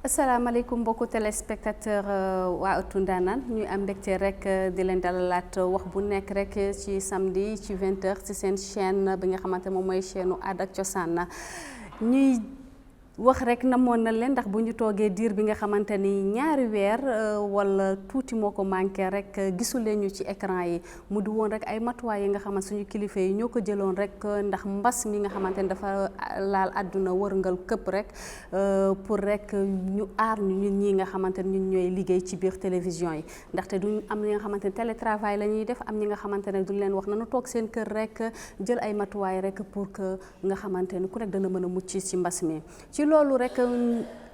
asalaamaaleykum mbokku téléspectateur waa Ëttu Ndaanaan ñuy am mbégte rek di leen dalalaat wax bu nekk rek ci samedi ci 20h ci seen chaîne bi nga xamante moom mooy chaîne u Aada ak Cosaan ñuy wax rek namoon na leen ndax bu ñu toogee diir bi nga xamante ni ñaari weer wala tuuti moo ko manqué rek gisuleen ñu ci écran yi mu di woon rek ay matuwaay yi nga xamante suñu kilifa yi ñoo ko jëloon rek ndax mbas mi nga xamante ni dafa laal àdduna wërngal këpp rek pour rek ñu aar ñu ñun ñi nga xamante ni ñun ñooy liggéey ci biir télévision yi ndaxte duñ am ñi nga xamante ni télétravail la ñuy def am ñi nga xamante ne duñ leen wax nañu toog seen kër rek jël ay matuwaay rek pour que nga xamante ni ku nekk dana mën a mucc ci mbas mi. loolu rek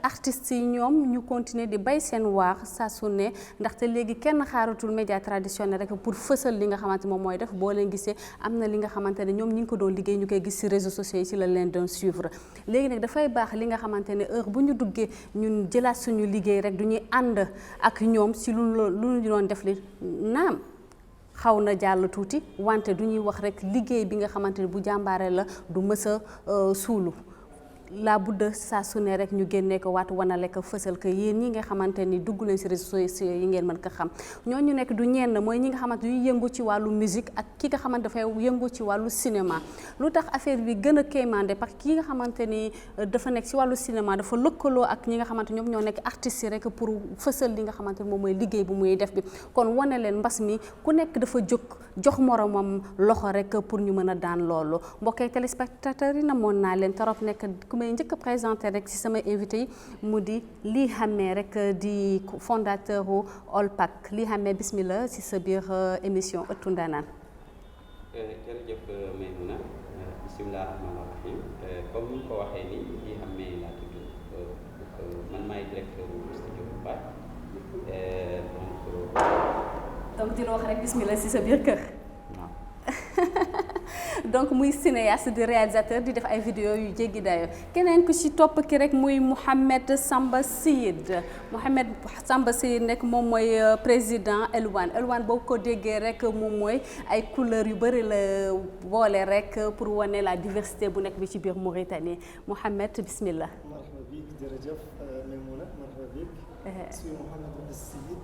artistes yi ñoom ñu continuer di bay seen waar saa su ne ndaxte léegi kenn xaaratul média traditionnel rek pour fësal li nga xamante moom mooy def boo leen gisee am na li nga xamante ne ñoom ñi ngi ko doon liggéey ñu koy gis ci réseaux sociaux yi ci la leen doon suivre léegi nag dafay baax li nga xamante ne heure bu ñu duggee ñun jëlaat suñu liggéey rek du ñuy ànd ak ñoom ci lu ñu doon def li naam xaw na jàll tuuti wante du ñuy wax rek liggéey bi nga xamante ne bu jàmbaare la du mës a suulu la budde saa su ne rek ñu génnee ko waat wanale ko fësal ko yéen ñi nga xamante ni dugg leen ci réseaux sociaux yi ngeen mën ko xam ñooñu nekk du ñenn mooy ñi nga xamante yu yëngu ci wàllu musique ak ki nga xamante dafay yëngu ci wàllu cinéma lu tax affaire bi gën a kéemaande parce que ki nga xamante ni dafa nekk ci wàllu cinéma dafa lëkkaloo ak ñi nga xamante ñoom ñoo nekk artistes yi rek pour fësal li nga xamante ni moom mooy liggéey bu muy def bi kon wane leen mbas mi ku nekk dafa jóg jox moromam loxo rek pour ñu mën a daan loolu mbokkee téléspectateurs yi namoon naa leen torop nekk may njëkk a présenté rek ci sama invité yi mu di Ly Hamé rek di fondateur u OLPAC Ly Hamé bismillah ci sa biir émission Ëttu Ndaanaan. jërëjëf Maymouna bismillah rahmaani rahim comme ni ko waxee ni Ly Hamé laa tudd man maay directeur u studio OLPAC donc di la wax rek bismillah ci sa biir kër. donc muy cinéaste di réalisateur di def ay vidéo yu jéggi dayo keneen ku ci topp ki rek muy Mouhamed Samba Seyid nekk moom mooy président Elwane boo ko déggee rek moom mooy ay couleurs yu bëri la boole rek pour wane la diversité bu nekk bi ci biir Mauritanie Mouhamed bismillah. marhaba bik jërëjëf Maymouna marhaba bik. Je suis Mouhamed Seyid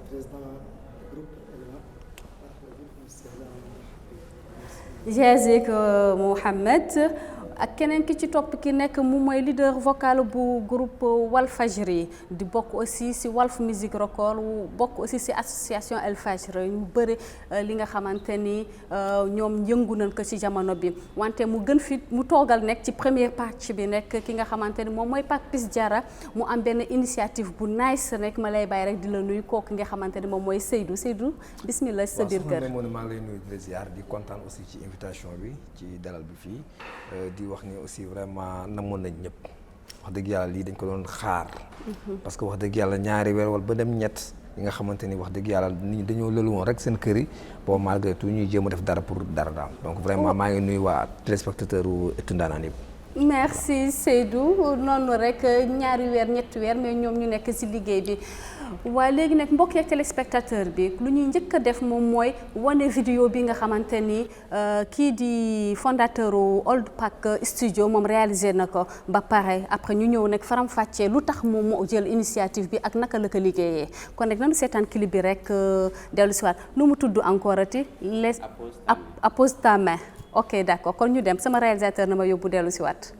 président groupe Elwane marhaba bik Jazik Mouhamed ak keneen ki ci topp ki nekk mu mooy leader vocal bu groupe Walfajri di bokk aussi ci Walf Music Record bokk aussi ci association El Fajri ñu bëri li nga xamante ni ñoom yëngu nañ ko ci jamono bi wante mu gën fi mu toogal nekk ci première partie bi nekk ki nga xamante ni moom mooy Papis Diarra mu am benn initiative bu nice rek ma lay bàyyi rek di la nuyu kooku nga xamante ni moom mooy Seydou bismillah ci sa biir kër. waaw maa ngi lay nuyu di la ziar di kontaan aussi ci invitation bi ci dalal bi fii di wax ni aussi vraiment namoon nañ ñëpp wax dëgg yàlla lii dañ ko doon xaar parce que wax dëgg yàlla ñaari weer wala ba dem ñett yi nga xamante ni wax dëgg yàlla nit ñi dañoo lëlu woon rek seen kër yi bon malgré tout ñuy jéem a def dara pour dara daal donc vraiment maa ngi nuyu waa téléspectateur u Ëttu Ndaanaan yëpp. merci Seydou noonu rek ñaari weer ñetti weer mais ñoom ñu nekk ci liggéey bi waaye léegi nag mbokk yeeg téléspectateur bi lu ñuy njëkk a def moom mooy wane vidéo bi nga xamante ni kii di fondateur u OLPAC studio moom réalisé na ko ba pare après ñu ñëw nag faram-fàccee lu tax moom moo jël initiative bi ak naka la ko liggéeyee kon nag nanu seetaan clip bi rek dellu si waat nu mu tudd encore ati les appose ta main ok d'accord kon ñu dem sama réalisateur na ma yóbbu dellu si waat.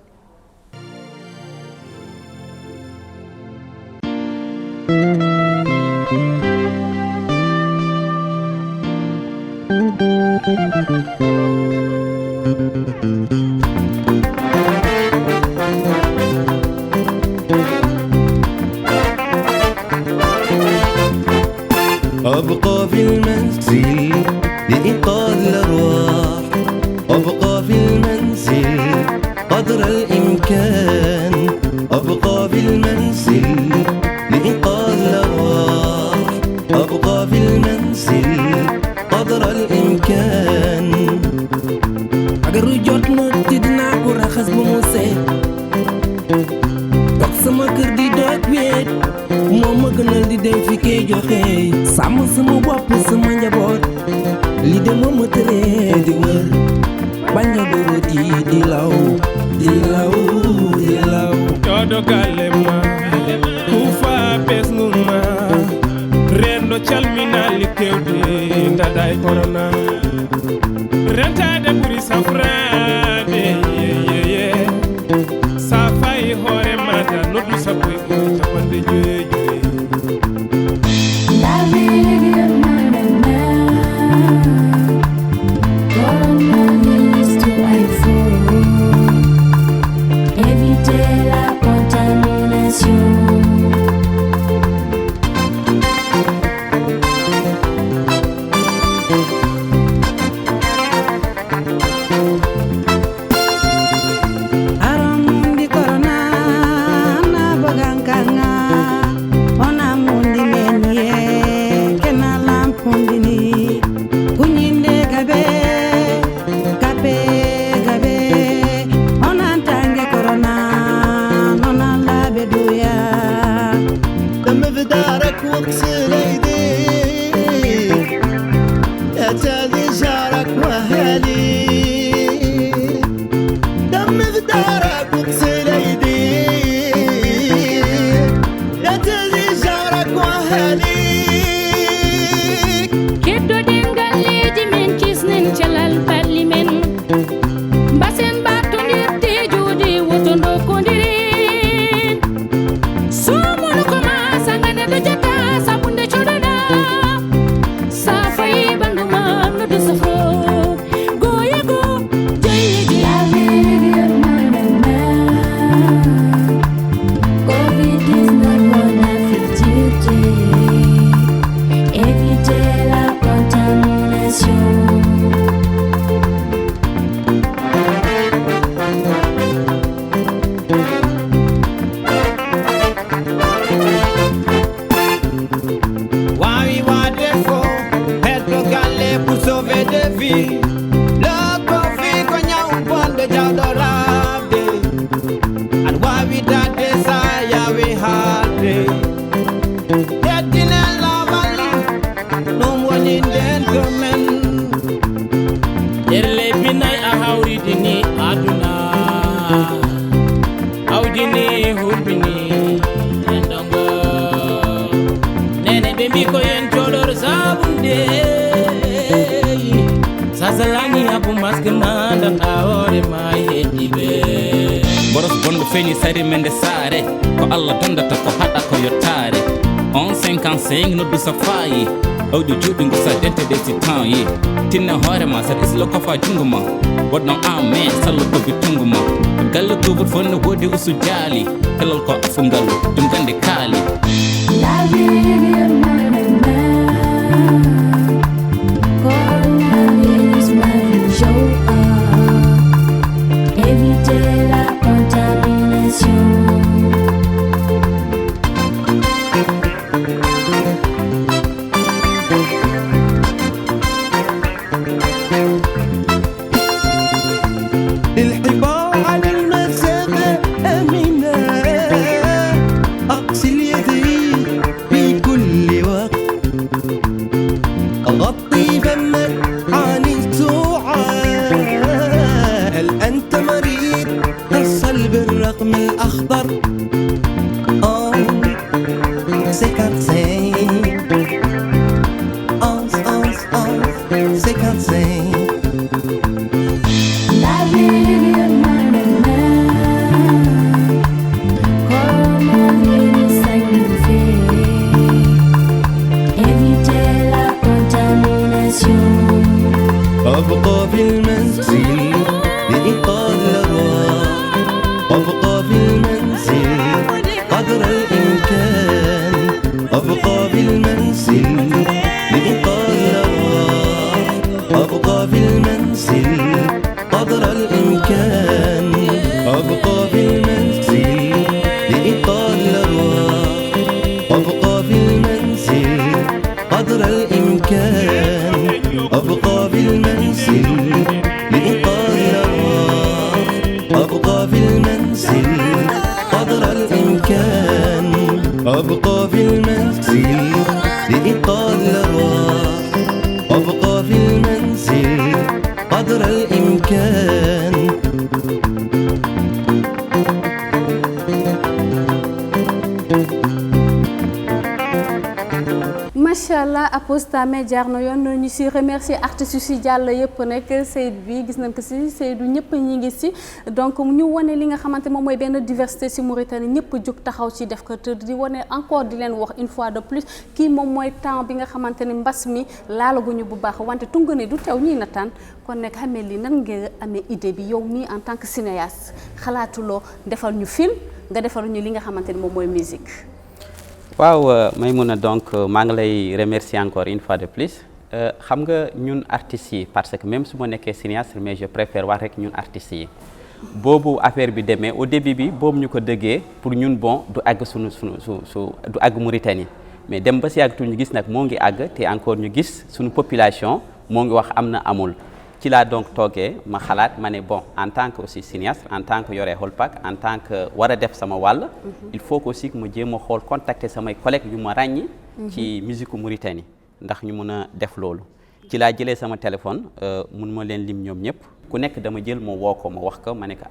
أبقى في المنزل لإنقاذ الأرواح أبقى في المنزل قدر الإمكان أبقى في المنزل لإنقاذ الأرواح أبقى في المنزل gënal di dem fi kay joxe sàmm sama bopp sama njaboot li de moo ma tëree di wër bañ a doro di law di law di law todo galema kufa pesnuma rendo calminali kewde ndaday corona rentade ɓuri safrade yeyeye sa fayi hoore mata noddu sappo e capanɗe joyi boros bonɗo feeñi sari mende saare ko allah dondata ko haɗa ko yottare on 55 noddu so faayi awdi juuɗi gusa dente ɗe si temps yi tinne hoorema saɗa islo kofa jungo ma woɗɗon an mais sallo kobi tungo ma galle couvre fonne woodi usu jaali pelol ko afu ngallu ɗum gande kaali أبقى في المنزل لإنقاذ الأرواح أبقى في المنزل قدر الإمكان أبقى في المنزل لإنقاذ الأرواح أبقى في المنزل قدر الإمكان أبقى في المنزل لإنقاذ الأرواح أبقى في المنزل قدر الإمكان أبقى في المنزل لإنقاذ الأرواح أبقى في المنزل قدر الإمكان أبقى في المنزل macha allah apostame jaar na yoon ñu si remercier artistes yu si jàll yëpp nekk Seydou bi gis nañ ko si Seydou ñëpp ñi ngi si donc ñu wane li nga xamante moom mooy benn diversité si Mauritanie ñëpp jóg taxaw ci def ko te di wane encore di leen wax une fois de plus kii moom mooy temps bi nga xamante ni mbas mi laalaguñu bu baax wante tunga ne du teew ñuy nataan kon nekk xamee lii nan nga amee idée bi yow mii en tant que cinéaste xalaatuloo defal ñu film nga defal ñu li nga xamante ni moom mooy musique. waaw Maïmouna donc maa ngi lay remercier encore une fois de plus xam nga ñun artistes yi parce que même su ma nekkee cinéaste mais je préfère wax rek ñun artistes yi boobu affaire bi demee au début bi boobu ñu ko dëggee pour ñun bon du àgg su du àgg Mauritanie mais dem ba si yàgg ñu gis nag moo ngi àgg te encore ñu gis suñu population moo ngi wax am na amul ci laa donc toogee ma xalaat ma ne bon en tant que aussi cinéaste en tant que yore Holpak en tant que war a def sama wàll il faut que aussi ma jéem a xool contacter samay collègues yu ma ràññi ci musique Mauritanie ndax ñu mun a def loolu ci laa jëlee sama téléphone mun ma leen lim ñoom ñëpp ku nekk dama jël ma woo ko ma wax ko ma ne ko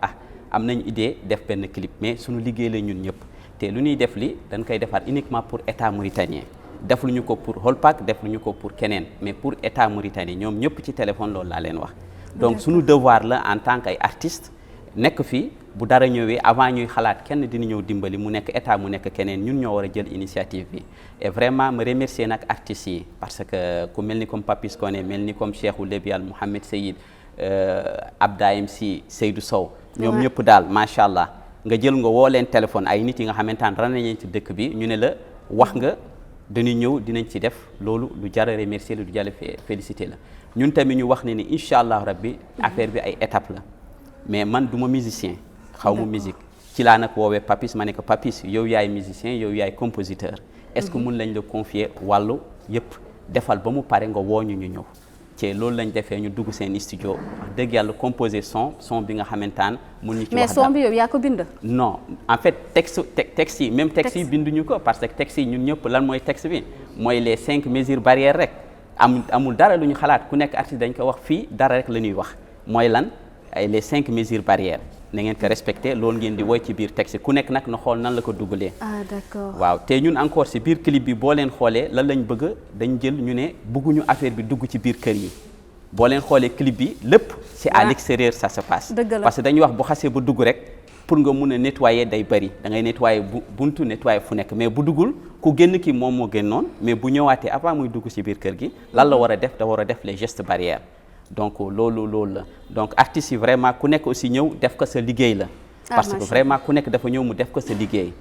am nañ idée def benn clip mais suñu liggéey la ñun ñëpp te lu ñuy def li dañ koy defaat uniquement pour état mauritanien defuñu ko pour Holpak defuñu ko pour keneen mais pour état Mauritanie ñoom ñëpp ci téléphone loolu laa leen wax donc suñu devoir la en tant que ay artiste nekk fii bu dara ñëwee avant ñuy xalaat kenn dina ñëw dimbali mu nekk état mu nekk keneen ñun ñoo war a jël initiative bi et vraiment me remercier nag artistes yi parce que ku mel ni comme Papis Koné mel ni comme Cheikhou Lebial Mohamed Seyid Abda MC Seydou Sow ñoom ñëpp daal macha allah nga jël nga woo leen téléphone ay nit yi nga xamante ne ran nañ ci dëkk bi ñu ne la wax nga dañuy ñëw dinañ ci def loolu lu jar a remercier lu jar a féliciter la ñun tamit ñu wax ne ni incha allah rabbi affaire bi ay étape la mais man du ma musicien xaw ma musique ci laa nag woowee Papis ma ne ko Papis yow yaay musicien yow yaay compositeur est-ce que mun lañ la confier wàllu yëpp defal ba mu pare nga woo ñu ñëw ci loolu lañ defee ñu dugg seen studio wax dëgg yàlla composer son bi nga xamantaan mun ñu ci wax mais son bi yow yaa ko bind non en fait texte yi même texte yi binduñu ko parce que texte yi ñun ñëpp lan mooy texte bi mooy les 5 mesures barrières rek amul dara lu ñu xalaat ku nekk artiste dañ ko wax fii dara rek la ñuy wax mooy lan ay les 5 mesures barrières na ngeen ko respecté loolu ngeen di woy ci biir texte ku nekk nag na xool nan la ko dugalee. D'accord. waaw te ñun encore si biir clip bi boo leen xoolee lan lañ bëgg dañ jël ñu ne bëgguñu affaire bi dugg ci biir kër yi boo leen xoolee clip bi lépp c'est à l'extérieur ça se passe. parce que dañuy wax bu xasee ba dugg rek pour nga mun a nettoyer day bëri da ngay nettoyer buntu nettoyer fu nekk mais bu duggul ku génn ki moom moo génnoon mais bu ñëwaatee avant muy dugg ci biir kër gi lan la war a def da war a def les gestes barrières. donc loolu la donc artistes yi vraiment ku nekk aussi ñëw def ko sa liggéey la parce que vraiment ku nekk dafa ñëw mu def ko sa liggéey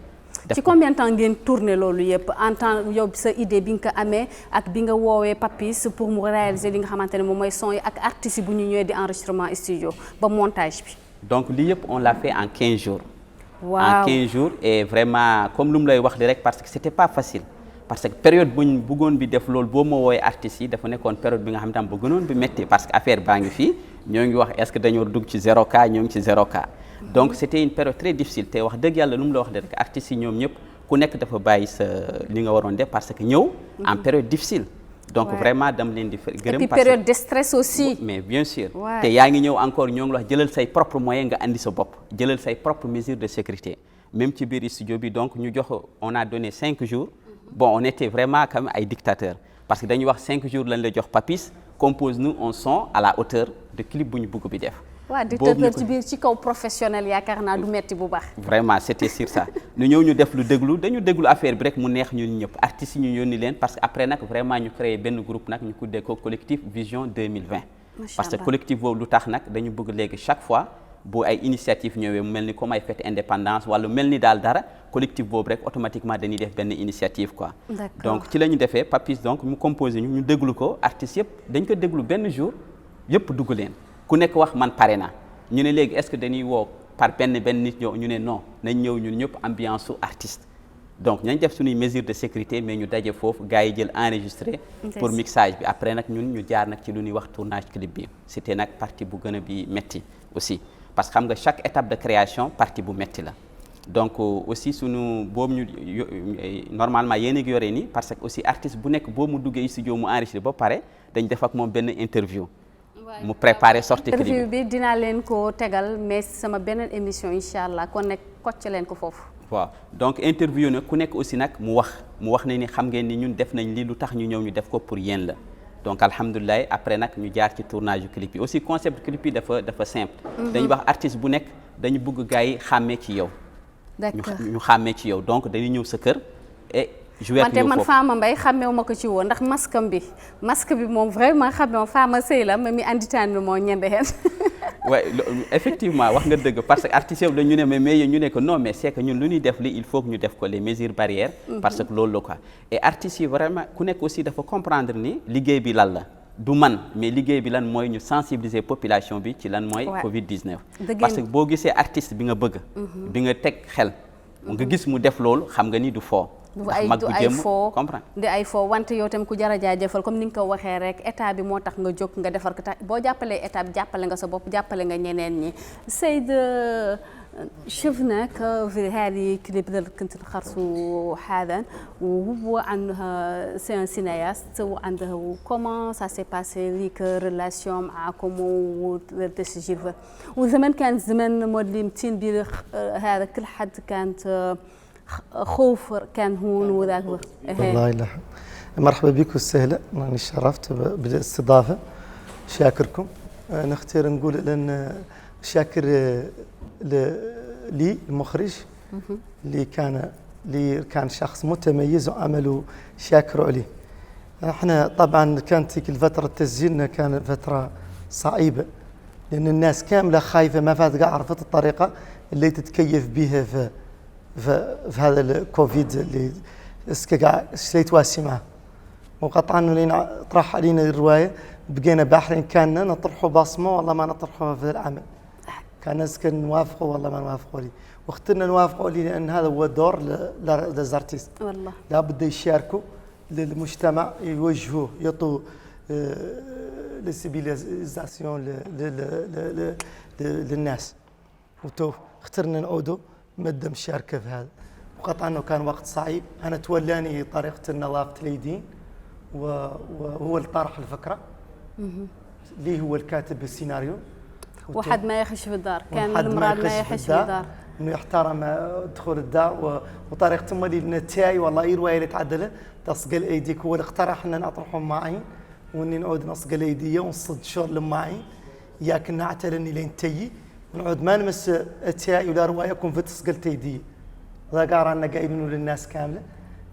ci combien de temps ngeen tourné loolu yëpp en temps yow sa idée bi nga ko amee ak bi nga woowee Papis pour mu réaliser li nga xamante ne moom mooy son yi ak artistes yi bu ñu ñëwee di enregistrement studio ba montage bi donc lii yëpp on l'a fait en 15 jours waaw en 15 jours et vraiment comme lu mu lay wax li rek parce que c'était pas facile parce que période buñ bëggoon bi def loolu boo ma woowee artistes yi dafa nekkoon période bi nga xam tam ba gënoon bi métti parce que affaire baa ngi fii ñoo ngi wax est-ce que dañoo dugg ci 0K ñoo ngi ci 0K donc c'était une période très difficile te wax dëgg yàlla lu mu la wax de rek artistes yi ñoom ñëpp ku nekk dafa bàyyi sa li nga waroon def parce que ñëw en période difficile donc vraiment dam leen di gërëm et puis période de stress aussi mais bien sûr te yaa ngi ñëw encore ñoo ngi la wax jëlal say propre moyen nga andi sa bopp jëlal say propre mesure de sécurité même ci biir studio bi donc ñu jox on a donné 5 jours bon on était vraiment quand même ay dictateurs parce que dañuy wax 5 jours lañ la jox Papis compose nous un son à la hauteur de clip bu ñu bëgg bi def. waaw dictateur ci biir ci kaw professionnel yaakaar naa du metti bu baax. vraiment c'était sur ça ñu ñëw ñu def lu déglu dañu déglu affaire bi rek mu neex ñun ñëpp artistes yi ñu yónni leen parce que après nag vraiment ñu créé benn groupe nag ñu tuddee ko collectif Vision 2020. parce que collectif boobu lu tax nag dañu bëgg léegi chaque fois. bu ay initiative ñëwee mu mel ni comme ay fête indépendance wala mel ni daal dara collectif boobu rek automatiquement dañuy def benn initiative quoi. donc ci la ñu defee Papis donc mu composé ñu déglu ko artistes yëpp dañ ko déglu benn jour yëpp dugg leen ku nekk wax man pare na ñu ne léegi est-ce que dañuy woo par benn nit ñëw ñu ne non nañ ñëw ñun ñëpp ambiance su artiste donc nañ def suñuy mesure de sécurité mais ñu daje foofu gars yi jël enregistré pour mixage bi après nag ñun ñu jaar nag ci lu ñuy wax tournage clip bi c'était nag partie bu gën a bi metti aussi parce que xam nga chaque étape de création partie bu metti la donc aussi sunu boobu ñu normalement yéen a ngi yore nii parce que aussi artiste bu nekk boo mu duggee studio mu enregistré ba pare dañ def ak moom benn interview mu préparé sortie clip bi dinaa leen ko tegal mais sama beneen émission incha allah kon nekk kocc leen ko foofu waaw donc interview na ku nekk aussi nag mu wax ne ni xam ngeen ni ñun def nañ lii lu tax ñu ñëw ñu def ko pour yéen la donc alhamdulilah après nag ñu jaar ci tournage yu clip yi aussi concept clip yi dafa simple. dañuy wax artiste bu nekk dañu bëgg gars yi xàmmee ci yow. d'accord ñu xàmmee ci yow donc dañuy ñëw sa kër et. jouer ak man Fama Mbaye xàmmeewu ma ko ci woon ndax masque bi moom vraiment xàmmeewu Fama Sey la ma mi anditaani moo ñende hen. Ouais, effectivement wax nga dëgg parce que artistes yi dañu ne mais ñu ne ko non mais c'est que ñun lu ñuy def li il faut que ñu def ko les mesures barrières. parce que loolu la quoi et artistes yi vraiment ku nekk aussi dafa comprendre ni liggéey bi lan la du man mais liggéey bi lan mooy ñu sensibiliser population bi ci lan mooy. Covid 19. parce que boo gisee artiste bi nga bëgg. bi nga teg xel. nga gis mu def loolu xam nga ni du foo. du ay foo wante yow tam ku jar a jaajëfal comme ni nga ko waxee rek état bi moo tax nga jóg nga defar ko tax boo jàppalee état bi jàppale nga sa bopp jàppale nga ñeneen ñi Seyd شفناك في هذه الكليب اللي كنت نخرصوا هذا وهو عنده سينايست وعنده كومون سا سي باسي ليك ريلاسيون معاكم والتسجيل وزمان كان زمان مولي متين هذا كل حد كانت خوف كان هون وذاك والله لا مرحبا بكم السهلة أنا شرفت بالاستضافة شاكركم نختار نقول لأن شاكر لي المخرج اللي كان شخص متميز وعمله شاكر عليه. احنا طبعا كانت تلك الفترة تسجيلنا كانت فترة صعيبة لأن الناس كاملة خايفة ما فات قاع عرفت الطريقة اللي تتكيف بها في هذا الكوفيد اللي قاع يتواسي معه. وقطعا لين طرح علينا الرواية بقينا باحرين كاننا نطرحوا بصمة والله ما نطرحوها في العمل. كان الناس كان نوافقوا والله ما نوافقوا لي واخترنا نوافقوا لي لأن هذا هو دور للزارتيست والله لابد يشاركوا للمجتمع يوجهوه يعطوا للسيبيليزاسيون للناس وتو اخترنا نعودوا مادة مشاركة في هذا وقطعا انه كان وقت صعيب. انا تولاني طريقة النظافة اليدين وهو اللي طرح الفكرة اللي هو الكاتب السيناريو واحد ما يخش في الدار كان المراد ما يخش في الدار انه يحترم دخول الدار وطريقة مالي تاعي والله رواية اللي تعدلت تصقل ايديك هو اللي اقترح ان نطرحهم معي واني نعود نصقل ايدي ونصد شغل معي ياك نعتلني لين تي ونعود ما نمس تاعي ولا رواية يكون في تصقل ايدي ذا قال انا قايبينه للناس كاملة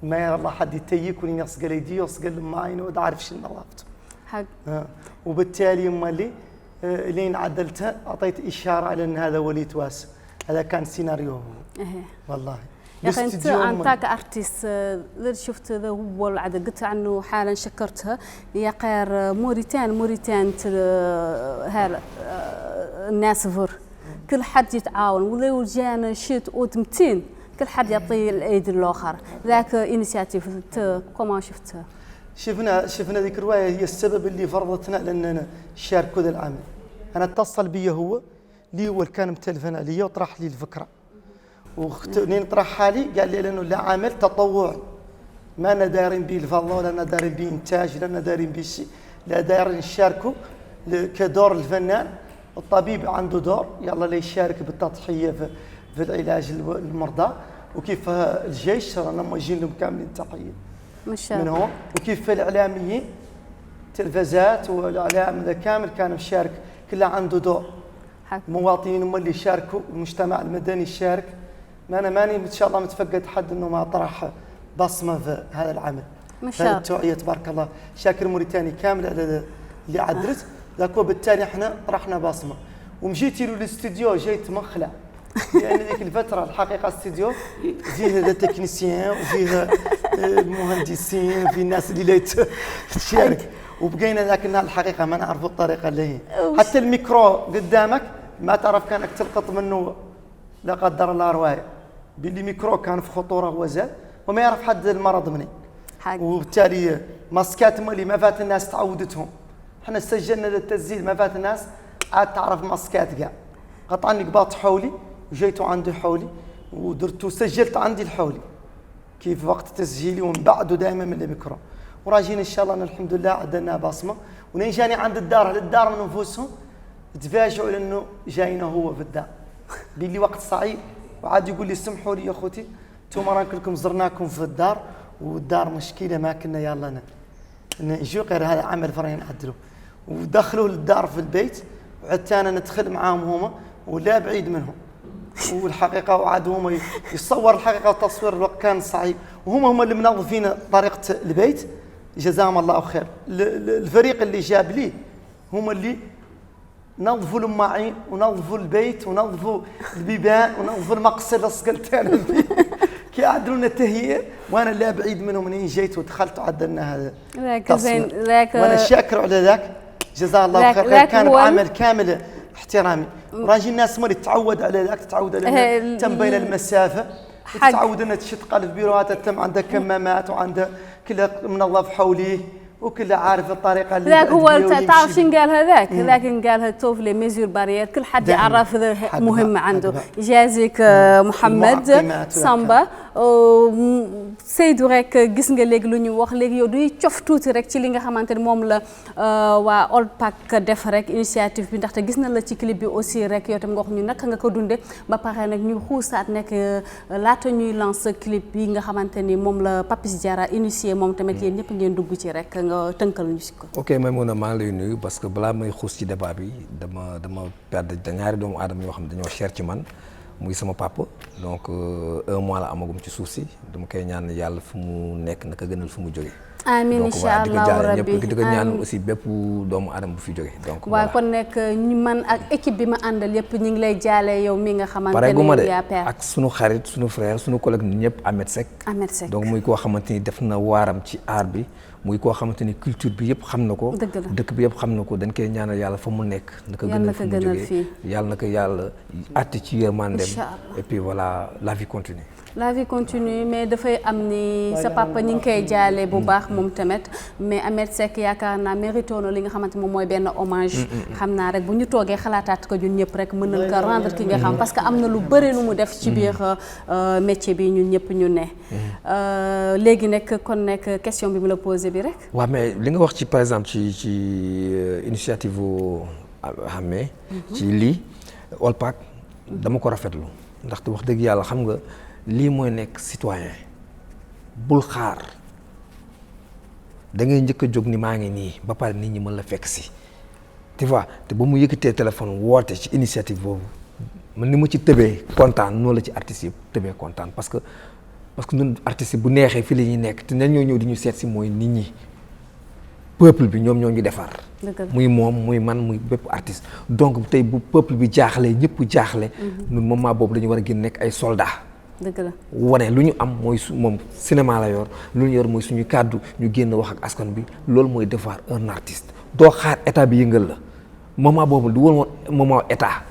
ما يرى الله حد يتيك وني نصقل ايدي وصقل معي نعود عارف شنو نظافته حق وبالتالي مالي لين عدلتها اعطيت اشاره على ان هذا ولي تواسع هذا كان سيناريو والله يا اخي انت انتاك ارتيست اللي شفت هذا هو العدد قلت عنه حالا شكرتها يا قير موريتان هذا الناس فر كل حد يتعاون ولو جانا شيت اوت 200 كل حد يعطي الايد الاخر ذاك انيشياتيف كوما شفتها شفنا ذيك الروايه هي السبب اللي فرضتنا لاننا نشاركوا ذا العمل. انا اتصل بي هو اللي هو كان متلفن علي وطرح لي الفكره ومنين طرحها لي قال لي لانه لا عمل تطوعي ما انا دايرين به الفضل ولا انا دايرين به انتاج ولا انا دايرين به شيء لا دايرين نشاركوا كدور الفنان. الطبيب عنده دور يلا اللي يشارك بالتضحيه في العلاج المرضى وكيف الجيش رانا موجهين لهم كاملين تحيه من هون وكيف الاعلاميين تلفزات والاعلام ذا كامل كان مشارك كله عنده دور مواطنين هم اللي يشاركوا المجتمع المدني يشارك ما انا ماني ان شاء الله متفقد حد انه ما طرح بصمه في هذا العمل هذه التوعيه تبارك الله شاكر موريتاني كامل على اللي عدلت ذاك وبالتالي احنا طرحنا بصمه ومشيتي له الاستديو جيت مخلع لان ذيك الفتره الحقيقه الاستديو فيه التكنيسيان وفيه المهندسين وفي الناس اللي تشارك وبقينا ذاك النهار الحقيقه ما نعرفوا الطريقه اللي هي حتى الميكرو قدامك ما تعرف كانك تلقط منه لا قدر الله روايه باللي ميكرو كان في خطوره وزاد وما يعرف حد المرض منين وبالتالي ماسكات اللي ما فات الناس تعودتهم احنا سجلنا للتسجيل ما فات الناس عاد تعرف ماسكات كاع قطعني قباط حولي وجيتوا عندي حولي ودرت وسجلت عندي الحولي كيف وقت تسجيلي ومن بعده دائما من الميكرو وراجين ان شاء الله الحمد لله عدلنا بصمه ونين جاني عند الدار للدار من انفسهم تفاجئوا لانه جاينا هو في الدار باللي وقت صعيب وعاد يقول لي سمحوا لي يا اخوتي انتم راه كلكم زرناكم في الدار والدار مشكله ما كنا يلا نجي غير هذا عمل فرين نعدلوا ودخلوا للدار في البيت وعدت انا ندخل معاهم هما ولا بعيد منهم والحقيقه وعاد هما يصور الحقيقه والتصوير الوقت كان صعيب وهم اللي منظفين طريقه البيت جزاهم الله خير. الفريق اللي جاب لي هما اللي نظفوا الماعين ونظفوا البيت ونظفوا البيبان ونظفوا المقص اللي صقلت انا فيه كي عدلوا لنا التهيئه وانا لا بعيد منهم منين جيت ودخلت وعدلنا هذا التصوير وانا شاكر على ذاك جزاه الله خير. كان بعمل كامل احترامي راجي الناس مالي تتعود على ذاك تتعود على تم بين المسافه تتعود انها تشتغل في بيروهات تم عندها كمامات وعندها كلها منظف حوليه وكل عارف الطريقه اللي ذاك هو تعرف شنو قال هذاك قالها توف لي ميزور بارير كل حد يعرف مهم عنده. يجازيك محمد سامبا Seydou rek gis nga léegi lu ñu wax léegi yow duy cof tuuti rek ci li nga xamante ne moom la waa Old Pack def rek initiative bi ndaxte gis na la ci clip bi aussi rek yow tam nga wax ñu naka nga ko dunde ba pare nag ñu xuusaat nekk laata ñuy lance clip bi nga xamante ni moom la Papis Diarra initié moom tamit yéen ñëpp ngeen dugg ci rek nga tënkal ñu si ko. ok Maimouna maa ngi lay nuyu parce que balaa may xuus ci débat bi dama perdre ñaari doomu aadama yoo xam ne dañoo cher ci man muy sama papa donc 1 mois la amagum ci suuf si dama koy ñaan yàlla fu mu nekk naka gënal fu mu jóge amiin incha allah rabbi di ko ñaan aussi bépp doomu aadama bu fi jóge donc waaw kon nekk ñu man ak équipe bi ma àndal yëpp ñu ngi lay jaale yow mi nga xamante ni yaa père ak sunu xarit sunu frère sunu collègue ñëpp Ahmed Seck donc muy koo xamante ni def na waaram ci art bi muy koo xamante ni culture bi yëpp xam na ko dëkk bi yëpp xam na ko dañ koy ñaanal yàlla fa mu nekk naka gënal fu mu jógee yàlla naka yàlla àtte ci yërmandeem et puis voilà la vie continue la vie continue mais dafay am ni sa papa ñi ngi koy jaale bu baax moom tamit mais Ahmed Seck yaakaar naa mérito na li nga xamante moom mooy benn hommage xam naa rek bu ñu toogee xalaataat ko ñun ñëpp rek mën nañ ko rendre ki nga xam parce que am na lu bëri lu mu def ci biir métier bi ñun ñëpp ñu ne léegi nekk kon nekk question bi mu la posé bi rek waaw mais li nga wax ci par exemple ci initiative xamee ci lii Old Pack dama ko rafetlu ndaxte wax dëgg yàlla xam nga lii mooy nekk citoyen bul xaar da ngay njëkk a jóg ni maa ngi nii ba pare nit ñi mën la fekk si tu vois te ba mu yëkkatee téléphone woote ci initiative boobu man ni mu ci tëbee kontaan noonu la ci artistes yëpp tëbee kontaan parce que ñun artistes bu neexee fii la ñuy nekk te ñan ñoo ñëw di ñu seet si mooy nit ñi peuple bi ñoom ñoo ñu defar muy moom muy man muy bépp artiste donc tey bu peuple bi jaaxlee ñëpp jaaxle ñun moment boobu dañu war a gën nekk ay soldats dëgg la wane lu ñu am mooy moom cinéma la yor lu ñu yor mooy suñu kàddu ñu génn wax ak askan bi loolu mooy devoir un artiste doo xaar état bi yëngal la moment boobu du woon moment état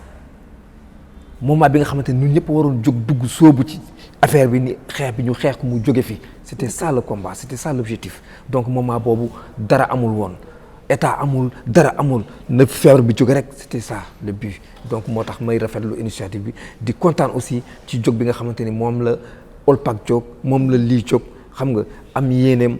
moment bi nga xamante ni ñun ñëpp waroon jóg dugg sóobu ci affaire bi ni xeex bi ñu xeex ko mu jóge fi c'était ça le combat c'était ça l'objectif donc moment boobu dara amul woon état amul dara amul na feebar bi jóge rek c'était ça le but donc moo tax may rafetlu initiative bi di kontaan aussi ci jóg bi nga xamante ni moom la Old Pack jóg moom la lii jóg xam nga am yéeneem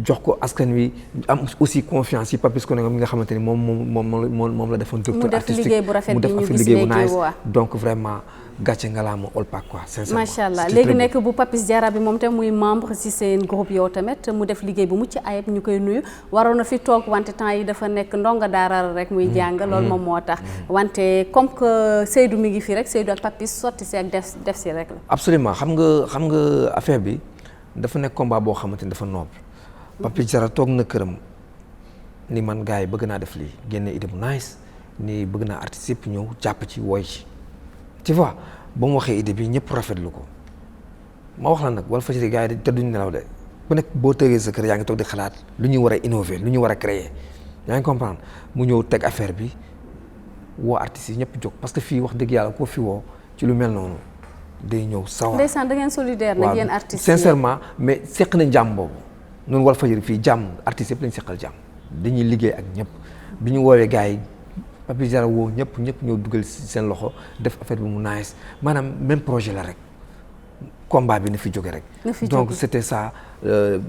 jox ko askan wi am aussi confiance yi Papis Koné mi nga xamante ni moom la defoon directeur artistique mu def affaire liggéey bu nice donc vraiment gàcce ngalaama Old Pack quoi sincèrement macha allah léegi nekk bu Papis Diarra bi moom tam muy membre ci seen groupe yow tamit mu def liggéey bu mucc ayib ñu koy nuyu waroon na fi toog wante temps yi dafa nekk ndongo daara rek muy jàng loolu moom moo tax wante comme que Seydou mi ngi fi rek Seydou ak Papis sotti si ak def si rek la absolument xam nga affaire bi dafa nekk combat boo xamante ni dafa noble Papis Diarra toog na këram ni man gars yi bëgg naa def lii génne idée bu nice ni bëgg naa artistes yëpp ñëw jàpp ci woy ci tu vois ba mu waxee idée bi ñëpp rafetlu ko ma wax la nag Walfadjri gars yi te duñ nelaw de ku nekk boo tëgee sa kër yaa ngi toog di xalaat lu ñu war a innover lu ñu war a créer yaa ngi comprendre mu ñëw teg affaire bi woo artistes yi ñëpp jóg parce que fii wax dëgg yàlla koo fi woo ci lu mel noonu day ñëw sawar. ndeysaan da ngeen solidaire nag yéen artistes sincèrement mais seq nañ jàmm boobu noonu Walfadjri fii jàmm artistes yëpp lañ seqal jàmm dañuy liggéey ak ñëpp bi ñu woowee gars yi Papis Diarra woo ñëpp ñoo dugal ci seen loxo def affaire bi mu nice maanaam même projet la rek combat bi na fi jóge rek donc c'était ça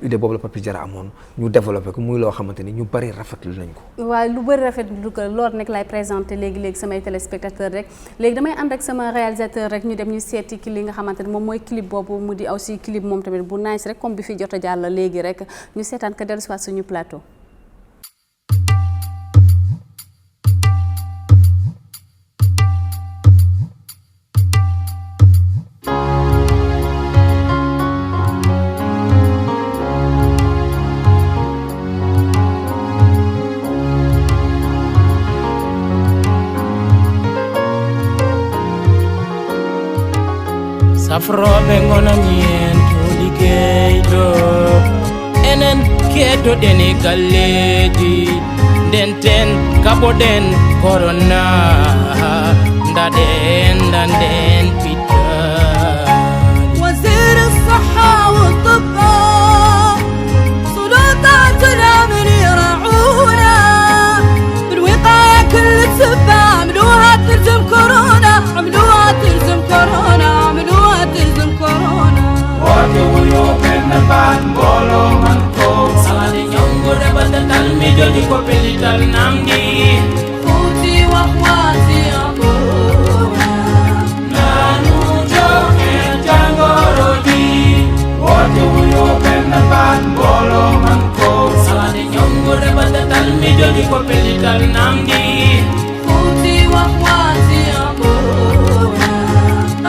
idée boobu la Papi Diarra amoon ñu développé ko muy loo xamante ni ñu bari rafetlu nañ ko waaw lu bëri rafetlu ko loolu nag lay présenté léegi samay téléspectateurs rek léegi damay ànd ak sama réalisateur rek ñu dem ñu seeti ki li nga xamante ne moom mooy clip boobu mu di aussi clip moom tamit bu nice rek comme bi fi jot a jàll léegi rek ñu seetaan ko dellu si waat suñu plateau. Safroɓe gonanien to liggeyɗo enen keddoɗen e galleji ndenten kaɓoɗen corona ndaɗen danden pitta وزير الصحة والطب سلطاتنا من يرعونا بالوقاية كل تسبة عملوها تلزم كورونا عملوها تلزم كورونا عملوها تلزم كورونا ban bolo man ko salade nyongo rebata talmi jodi ko pelital namdi خوتي واخواتي أبونا nanu joke jangorodi wote wuyo penna ban bolo man ko salade nyongo rebata talmi jodi ko pelital namdi خوتي واخواتي أبونا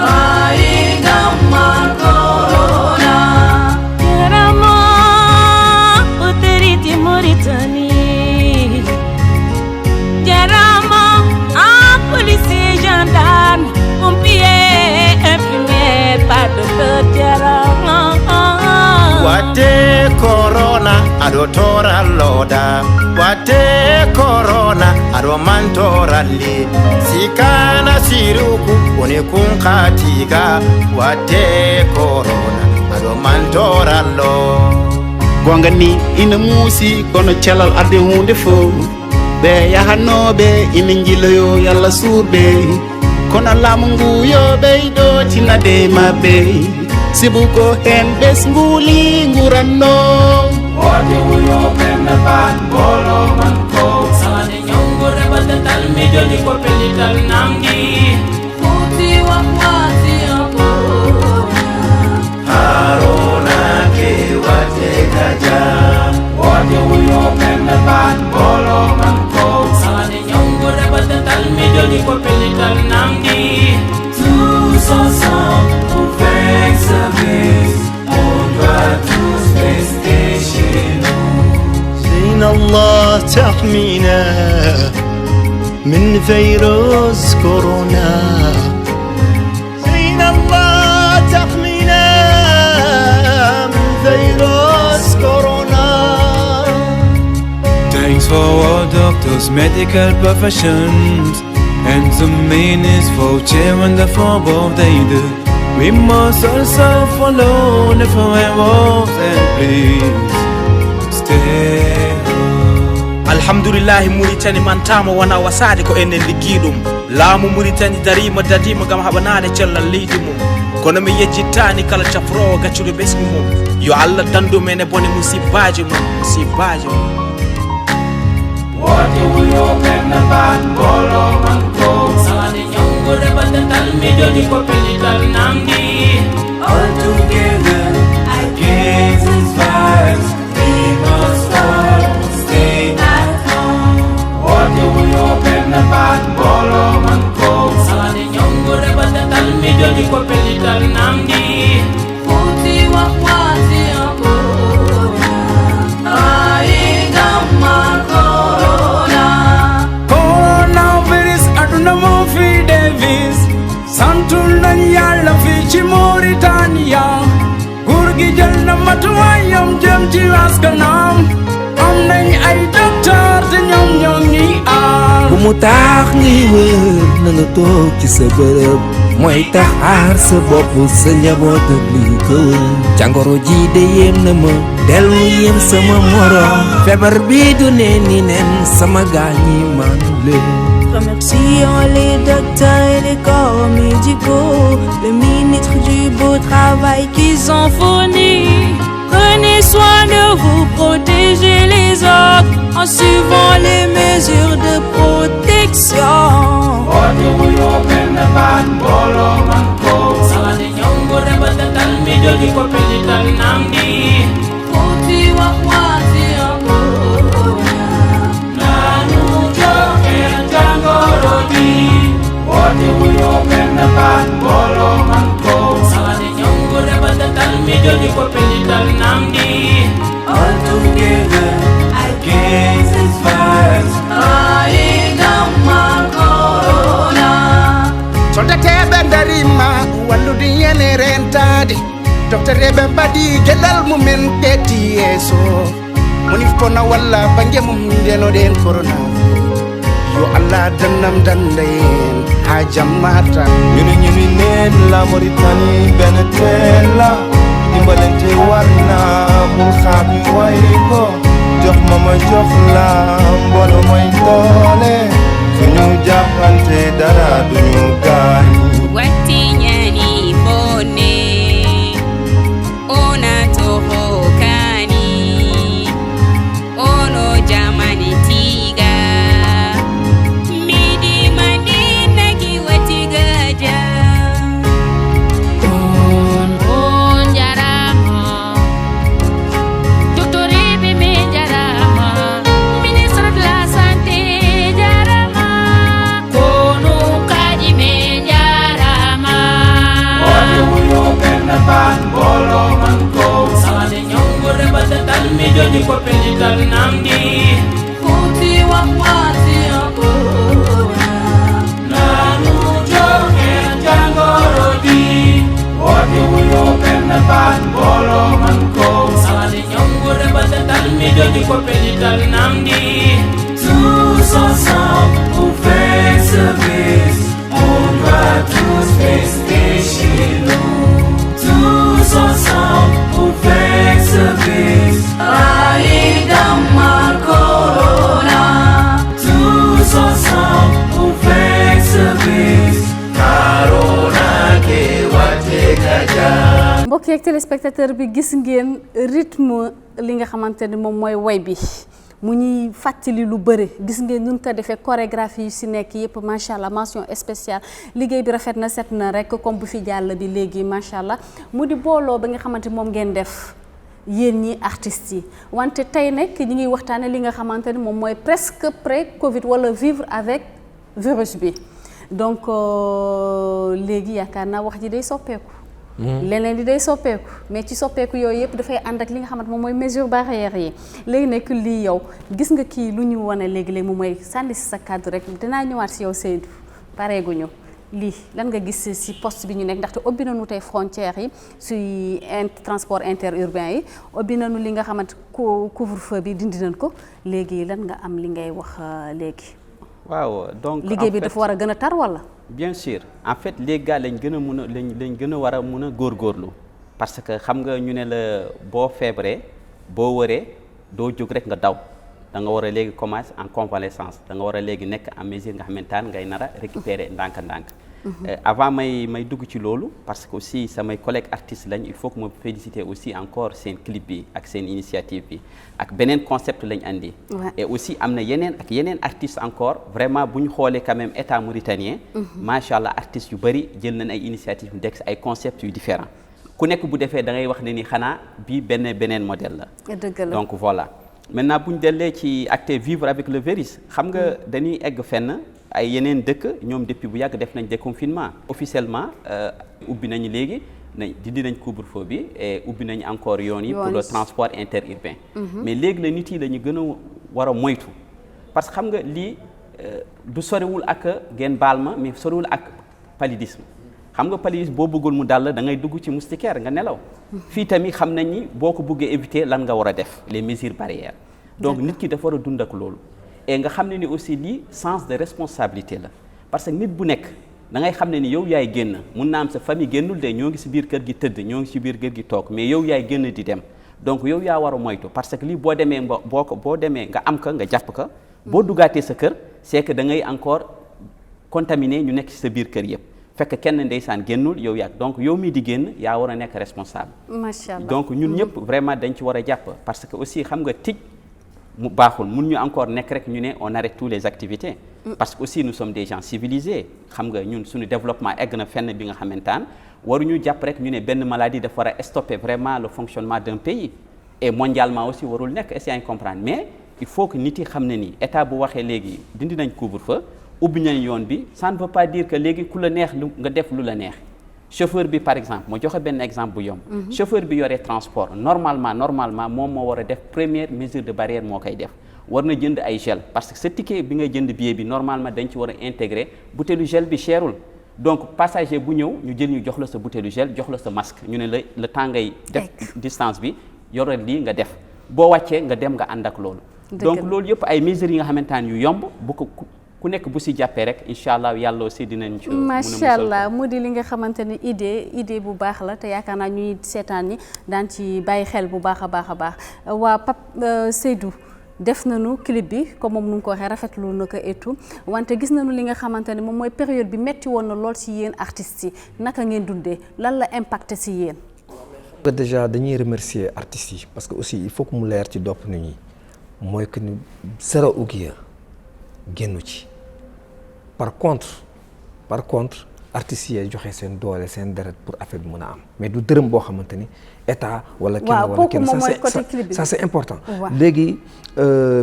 راي دمر كورونا Jarama autorité Mauritanie Jarama policier gendarme pompier infirmier pas docteur Jarama Wate corona ado tora loda Wate corona ado mantora li Sikana siruku une kunkatiga Wate corona ado mantora lo gonga ni ina muusi kono celal arde hunde fo be yahanoɓe ina jiloyo yalla suuɓe kono laamu ngu yo ɓeyɗo tinade mabɓe sibu ko hen ɓes nguuli nguranno wote wuyo penna ban bolo man ko salade nyongo rebata talmi jodi ko pelital namdi خوتي واخواتي أبونا Haruna ke wate gaja wote wuyo penna ban bolo man ko salade nyongo rebata talmi jodi ko pelital namdi Tous ensemble on fait service On doit tous rester chez nous زين الله تحمينا من فيروس كورونا زين الله تحمينا من فيروس كورونا Thanks for all doctors, medical professions And the ministers for cheering the football they do We must also follow the rules and please stay home alhamdulillahi Mauritanie mantama wana wasade ko enen liggi ɗum laamu Mauritanie darima dadima gam haɓanade cellal leydi mum kono mi yejjittani kala cafrowo gaccuɗo ɓesgu mum yo Allah dandu men e bone musibbaji mum wote wuyo penna ban bolo man ko salade nyongo rebata talmi jodi ko pelital namdi All together against this virus We must all stay at home wote wuyo penna ban bolo man ko salade nyongo rebata talmi jodi ko pelital namdi خوتي واخواتي أبونا راي دمر كورونا coronavirus aduna mo fi Davis santul nañ yàlla fi ci Mauritania nguur gi jël na matuwaayam jëm ci askanam am nañ ay docteur te ñoom ñoo ngi aar bu mu tax ngi wër na nga toog ci sa bërëb mooy tax aar sa bopp sa njaboot ak li ko wër jàngoro ji de yéem na ma dellu yéem sama morom feebar bi du ne ni nen sama gaañi man leen Remercions les docteurs et les corps médicaux, le ministre du beau travail qu'ils ont fourni. Prenez soin de vous, protégez les autres en suivant les mesures de protection. All together against this virus. soldateɓe darima wallude yene rentade doctereɓe mbaɗi gueɗal mumen ƴetti yeeso moni fona walla banggue mum ndenoɗen corona yo allah dannam danda en ha jammata ñuni nen la Mauritanie ben tella dimbalante warna pour xaabi way ko jox ma jox la mbolo moy doole suñu jàppante dara duñu gaañ watti ñani bone ona toho kani ono jamani tiga midi madina ki wati gaja on jarama docteur bi me jarama ministre de la santé jarama kono kaji me jarama Wadi wuyo benna ban bolo man ko sawade nyongo rebata tal mi jodi ko pelital namdi Futi wakwati akona nanu joke jangoro di Wadi wuyo benna ban bolo man ko sawade nyongo rebata tal mi jodi ko pelital namdi tous ensemble pour faire service on doit tous rester chez nous tous ensemble pour faire service Aidama corona tous ensemble pour faire service Corona ke watekaja mbokk yeeg téléspectateur bi gis ngeen rythme li nga xamante ni moom mooy way bi mu ñuy fàttali lu bëri gis ngeen nun ko defee chorégraphie yu si nekk yëpp macha allah mention spéciale liggéey bi rafet na set na rek comme bu fi jàll bi léegi macha allah mu di booloo ba nga xamante moom ngeen def yéen ñi artistes yi wante tey nag ñi ngi waxtaane li nga xamante ni moom mooy presque pré Covid wala vivre avec virus bi donc léegi yaakaar naa wax ji day soppeeku. leneen di day soppeeku mais ci soppeeku yooyu yëpp dafay ànd ak li nga xamante moom mooy mesure barrière yi léegi nekk lii yow gis nga kii lu ñu wane léegi-léegi moom mooy sànni si sa kàddu rek dinaa ñëwaat si yow Seydou pareeguñu lii lan nga gis si poste bi ñu nekk ndaxte ubbi nañu tey frontières yi si transport interurbain yi ubbi nañu li nga xamante couvre-feu bi dindi nañ ko léegi lan nga am li ngay wax léegi. waaw donc liggéey bi dafa war a gën a tar wala. bien sûr en fait les gars lañ gën a mun a lañ gën a war a mun a góorgóorlu parce que xam nga ñu ne la boo feebaree boo wëree doo jóg rek nga daw da nga war a léegi commencer en convalescence da nga war a léegi nekk en mesure nga xamante ngay nar a récupérer ndànk-ndànk. avant may dugg ci loolu parce que aussi samay collègues artistes lañ il faut que ma féliciter aussi encore seen clip bi ak seen initiative bi ak beneen concept lañ andi. et aussi am na yeneen artistes encore vraiment bu ñu xoolee quand même état mauritanien. macha allah artistes yu bëri jël nañ ay initiative yu dekk ay concepts yu différents ku nekk bu defee da ngay wax ne ni xanaa bii beneen modèle la. dëgg la donc voilà maintenant bu ñu dellee ci acte vivre avec le virus xam nga dañuy egg fenn. ay yeneen dëkk ñoom depuis bu yàgg def nañ déconfinement officiellement ubbi nañu léegi dindi nañ couvre-feu bi et ubbi nañ encore yoon yi pour le transport interurbain mais léegi la nit yi la ñu gën a war a moytu parce que xam nga lii du soriwul ak ngeen baal ma mais soriwul ak paludisme xam nga paludisme boo bëggul mu dal da ngay dugg ci moustiquaire nga nelaw fii tamit xam nañ ni boo ko bëggee éviter lan nga war a def les mesures barrières donc nit ki dafa war a dund ak loolu et nga xam ne ni aussi lii sens de responsabilité la parce que nit bu nekk da ngay xam ne ni yow yaay génn mun naa am sa famille génnul de ñoo ngi si biir kër gi tëdd ñoo ngi si biir kër gi toog mais yow yaay génn di dem donc yow yaa war a moytu parce que lii boo demee boo demee nga am ka nga jàpp ka boo duggaatee sa kër c'est que da ngay encore contaminé ñu nekk ci sa biir kër yëpp fekk kenn ndeysaan génnul yow yàgg donc yow mii di génn yaa war a nekk responsable. macha allah donc ñun ñëpp vraiment dañ ci war a jàpp parce que aussi xam nga tij mu baaxul mun ñu encore nekk rek ñu ne on arrête toutes les activités. parce que aussi nous sommes des gens civilisés xam nga ñun suñu développement egg na fenn bi nga xamantaan waruñu jàpp rek ñu ne benn maladie dafa war a stopper vraiment le fonctionnement d'un pays et mondialement aussi warul nekk essayer de comprendre mais il faut que nit yi xam ne ni état bu waxee léegi dindi nañ couvre-feu ubbi nañ yoon bi ça ne veut pas dire que léegi ku la neex lu nga def lu la neex chauffeur bi par exemple moo joxe benn exemple bu yomb chauffeur bi yore transport normalement moom moo war a def première mesure de barrière moo koy def war na jënd ay gel parce que sa ticket bi ngay jënd billet bi normalement dañ ci war a intégrer butéelu gel bi cherul donc passager bu ñëw ñu jël ñu jox la sa butéelu gel jox la sa masque ñu ne la le temps ngay def distance bi yore lii nga def boo wàccee nga dem nga ànd ak loolu donc loolu yëpp ay mesures yi nga xamantaan yu yomb bu ko ku nekk bu si jàppee rek incha allah yàlla aussi dinañ ci macha allah mu di li nga xamante ni idée bu baax la te yaakaar naa ñuy seetaan ni daan ci bàyyi xel bu baax a baax waa Pape Seydou def nañu clip bi comme moom nu ngi ko waxee rafetlu na ko et tout wante gis nañu li nga xamante ne moom mooy période bi metti woon na lool ci yéen artistes yi naka ngeen dundee lan la impacté ci yéen. déjà dañuy remercier artistes yi parce que aussi il faut que mu leer ci dopp nit ñi mooy que ni zéro ouguiya génnu ci par contre artistes yi joxe seen doole seen deret pour affaire bi mën a am mais du dërëm boo xamante ni état wala kenn ça c'est important léegi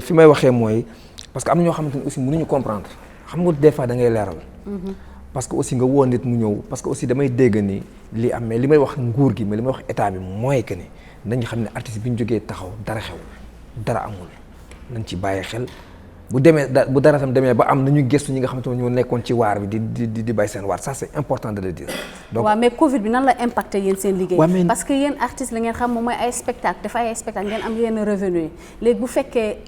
fi may waxee mooy parce que am na ñoo xamante ni aussi mënuñu comprendre xam nga des fois da ngay leeral parce que aussi nga woo nit mu ñëw parce que aussi damay dégg ni li am mais li may wax nguur gi mais li may wax état bi mooy que ni nañu xam ne artiste bi ñu jógee taxaw dara xew dara amul nañ ci bàyyi xel bu dara tam demee ba am nañu gëstu ñi nga xamante ne ñoo nekkoon ci waar bi di bay seen waar ça c'est important de le dire. donc waaw mais Covid bi nan la impacté yéen seen liggéey. parce que yéen artistes la ngeen xam moom mooy ay spectacle dafa ay spectacle ngeen am yenn revenu yi léegi bu fekkee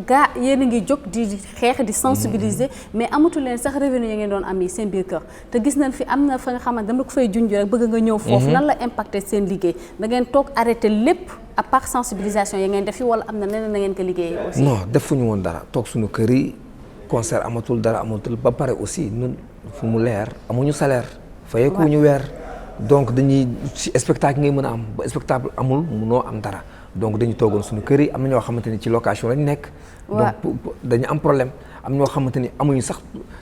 gaa yéen a ngi jóg di xeex di sensibiliser mais amatu leen sax revenu yi ngeen doon am yi seen biir kër te gis nañ fi am na fa nga xamante dama ko fay junj rek bëgg nga ñëw foofu nan la impacté seen liggéey da ngeen toog arrêté lépp à part sensibilisation yi ngeen def fi wala am na neneen na ngeen ko liggéeyee aussi. non defuñu woon dara toog suñu kër yi concert amatul dara amatul ba pare aussi ñun fu mu leer amuñu salaire fayeekuñu weer donc dañuy ci spectacle ngay mën a am ba spectacle amul munoo am dara donc dañu toogoon suñu kër yi am na ñoo xamante ni ci location lañ nekk donc dañu am problème am ñoo xamante ni amuñu sax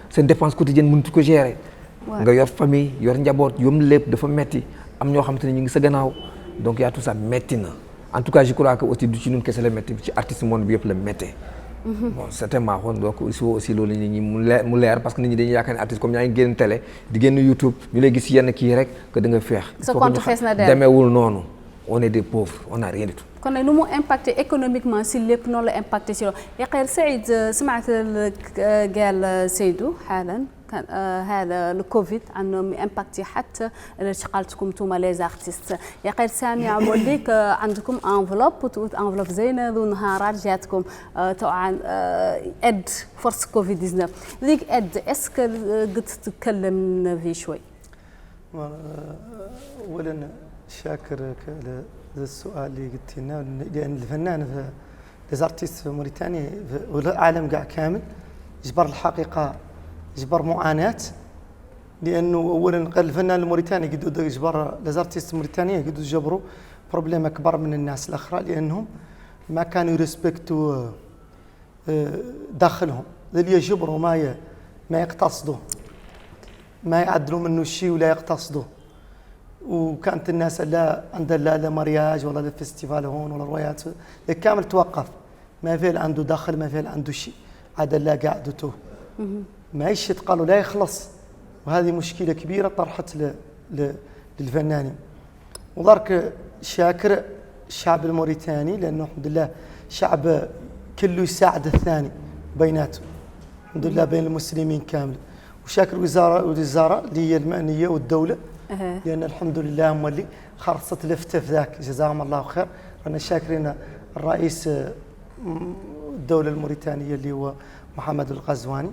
seen dépense quotidienne mënut ko gérer nga yor famille yor njaboot yom lépp dafa metti am ñoo xamante ni ñu ngi sa gannaaw donc yaa tout ça metti na en tout cas je crois que aussi du ci ñun kese la metti ci artiste monde bi yëpp la méttee bon certainement kon donc il faut aussi loolu nit ñi mu leer parce que nit ñi dañuy yaakaar ne artiste comme yaa ngi génn télé di génn YouTube ñu lay gis yenn kii rek que da nga feex sa compte fees na demeewul noonu on est des pauvres on n'a rien du tout kon nag nu mu impacté économiquement si lépp noonu la impacté si loolu يا سعيد سمعت قال سيدو حالا هذا الكوفيد انه امباكتي حتى اشتغالتكم انتم لي زارتيست يا قير سامي عموديك عندكم انفلوب انفلوب زينه ذو نهارات جاتكم طبعا اد فرص كوفيد 19 ذيك اد اسك قد تتكلم فيه شوي اولا شاكرك على السؤال اللي قلت لنا لان الفنان في ليزارتيست في موريتانيا والعالم قاع كامل جبر الحقيقه جبر معاناة لأنه أولاً الفنان الموريتاني قدوا جبر ليزارتيست موريتانيا قدوا جبروا بروبليم أكبر من الناس الأخرى لأنهم ما كانوا يرسبكتوا داخلهم اللي يجبروا ما يقتصدوا ما يعدلوا منه شيء ولا يقتصدوا وكانت الناس لا عندها لا مرياج ولا فيستيفال هون ولا روايات كامل توقف ما في عنده دخل ما في عنده شيء عاد لا قاعدته معيشة قالوا لا يخلص وهذه مشكلة كبيرة طرحت للفنانين وذلك شاكر الشعب الموريتاني لأنه الحمد لله شعب كله يساعد الثاني بيناته الحمد لله بين المسلمين كامل وشاكر الوزارة اللي هي المعنية والدولة لأن الحمد لله هم اللي خرصت لفتة ذاك جزاهم الله خير أنا شاكرين الرئيس الدولة الموريتانية اللي هو محمد الغزواني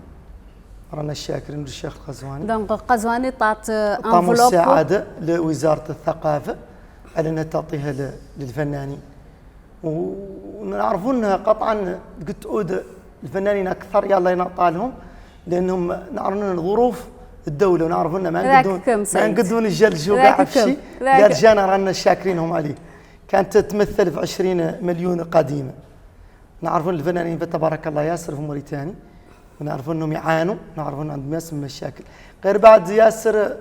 رانا شاكرين للشيخ القزواني دونك القزواني طات انفلوب مساعدة لوزارة الثقافة على أنها تعطيها للفنانين ونعرفوا أنها قطعا قلت الفنانين أكثر يلا ينعطى لهم لانهم نعرفون ظروف الدوله ونعرف ان ما نقدون الجلج وكاع الشيء. رجعنا رانا شاكرينهم عليه. كانت تتمثل في 20 مليون قديمه. نعرفون الفنانين تبارك الله ياسر في موريتانيا، ونعرفون انهم يعانوا، نعرفون ان عندهم ياسر مشاكل. غير بعد ياسر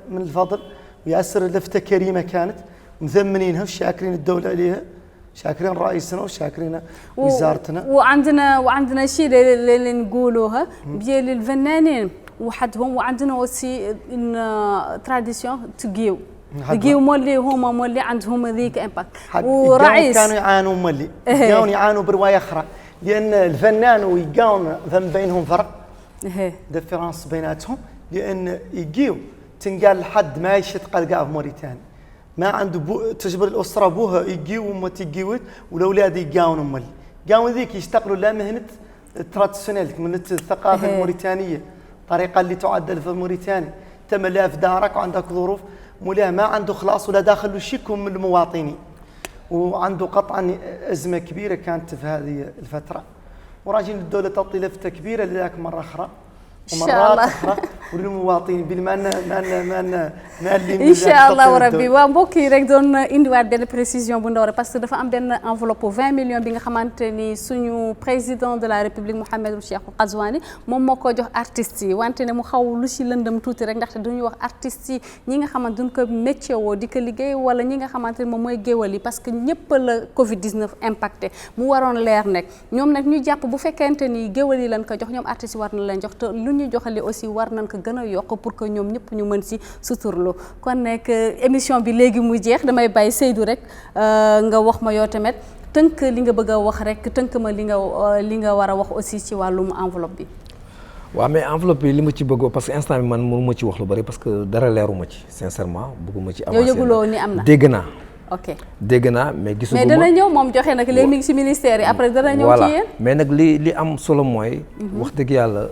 من الفضل، وياسر لفته كريمه كانت مثمنينها وشاكرين الدوله عليها، شاكرين رئيسنا وشاكرين وزارتنا. وعندنا شيء اللي نقولوها بيا للفنانين وحدهم، وعندنا وسي ان تراديسيون تجيو مولي هما مولي عندهم ذيك امباكت. ورئيس كانوا يعانوا مولي كانوا يعانوا بروايه اخرى، لان الفنان ويقاون ذم بينهم فرق ديفيرانس بيناتهم، لان يجيو تنقال لحد ما يشت قلقاء في موريتانيا ما عنده تجبر الاسره بوها يجيو وما تجيوت والاولاد يقاونوا مولي قاون ذيك يشتغلوا لا مهنه تراديسيونيل من الثقافه الموريتانيه، الطريقه اللي تعدل في موريتانيا تملها في دارك وعندك ظروف مولاه ما عنده خلاص ولا داخل له شيكم من المواطنين، وعنده قطعا ازمه كبيره كانت في هذه الفتره، وراجين الدوله تعطي لفته كبيره لذاك مره اخرى ومرات اخرى وللمواطنين بما ما اللي ان شاء الله وربي. waa mbokk yi rek doon indiwaat benn précision bu ndaw rek parce que dafa am benn enveloppe 20 millions bi nga xamante ni suñu président de la république Mouhamed Cheikh Ghazouani moom moo ko jox artistes yi, wante ne mu xaw lu ci lëndëm tuuti rek ndaxte duñu wax artistes yi ñi nga xamante duñ ko métier woo di ko liggéey wala ñi nga xamante ni moom mooy géwal yi, parce que ñëpp la Covid 19 impacté mu waroon leer nekk ñoom nag ñu jàpp bu fekkente ni géwal yi lañ ko jox ñoom artistes yi war na leen jox te lu ñu joxale aussi war nañ ko gën a yokk pour que ñoom ñëpp ñu mën ci suturlu. kon nekk émission bi léegi muy jeex damay bàyyi Seydou rek nga wax ma yow tamit tënk li nga bëgg a wax rek tënk ma li nga war a wax aussi ci wàllum enveloppe bi. waaw mais enveloppe bi li ma ci bëgg parce que instant bi man mënu ma ci wax lu bari parce que dara leeruma ci sincèrement bëgguma ci avancer. yow yëguloo ni am na dégg naa. ok dégg naa mais gisuguma mais dana ñëw moom joxe nag léegi mi ngi ci ministère yi après dana ñëw ci yéen. mais nag li am solo mooy. wax dëgg yàlla